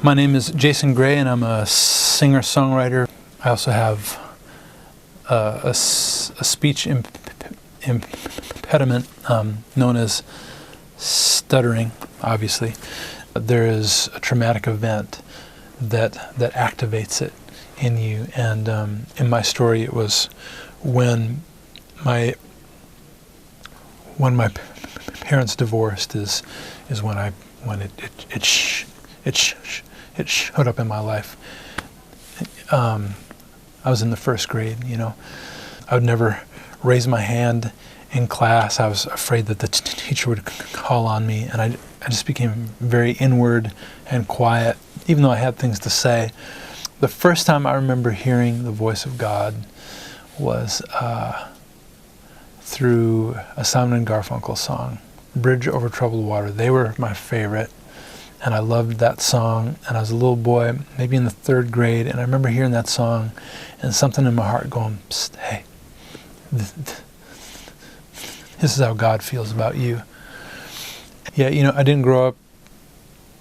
My name is Jason Gray, and I'm a singer-songwriter. I also have a speech impediment known as stuttering, obviously. There is a traumatic event that activates it in you, and in my story it was when my parents divorced is when it showed up in my life. I was in the first grade, you know. I would never raise my hand in class. I was afraid that the teacher would call on me, and I just became very inward and quiet, even though I had things to say. The first time I remember hearing the voice of God was through a Simon and Garfunkel song, Bridge Over Troubled Water. They were my favorite, and I loved that song. And I was a little boy, maybe in the third grade, and I remember hearing that song and something in my heart going, "Psst, hey, this is how God feels about you." Yeah, you know, I didn't grow up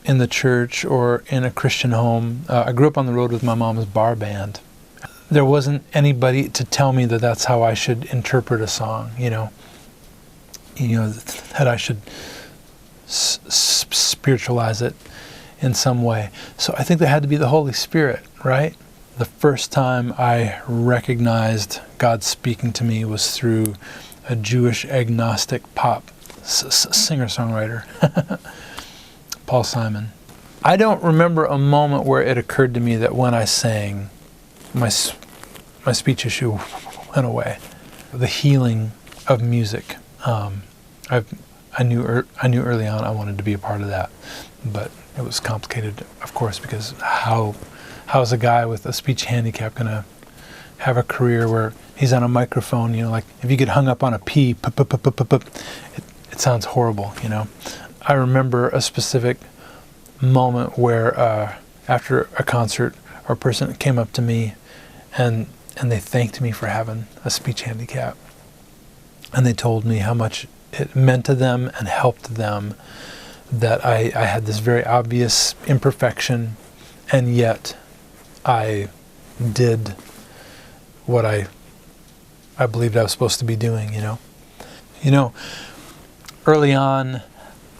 in the church or in a Christian home. I grew up on the road with my mom's bar band. There wasn't anybody to tell me that that's how I should interpret a song, you know, that I should spiritualize it in some way. So I think there had to be the Holy Spirit, right? The first time I recognized God speaking to me was through a Jewish agnostic pop singer-songwriter, Paul Simon. I don't remember a moment where it occurred to me that when I sang, my speech issue went away. The healing of music. I knew early on I wanted to be a part of that, but it was complicated, of course, because how is a guy with a speech handicap going to have a career where he's on a microphone? You know, like if you get hung up on a P, it sounds horrible. You know, I remember a specific moment where after a concert, a person came up to me and they thanked me for having a speech handicap, and they told me how much it meant to them and helped them that I had this very obvious imperfection, and yet I did what I believed I was supposed to be doing, you know. You know, early on,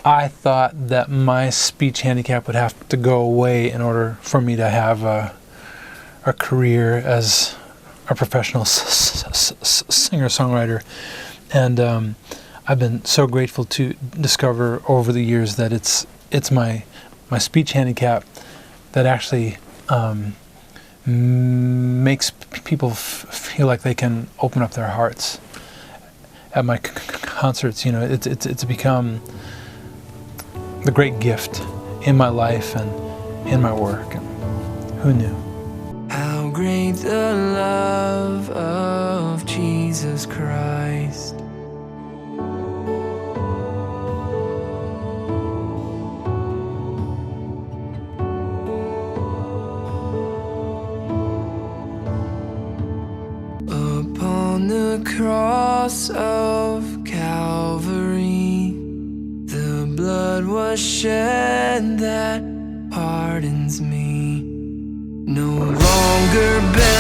I thought that my speech handicap would have to go away in order for me to have a career as a professional singer-songwriter. And I've been so grateful to discover over the years that it's my speech handicap that actually makes people feel like they can open up their hearts. At my concerts, you know, it's become the great gift in my life and in my work. And who knew? How great the love of Jesus Christ. Upon the cross of Calvary, the blood was shed that pardons me. No longer bound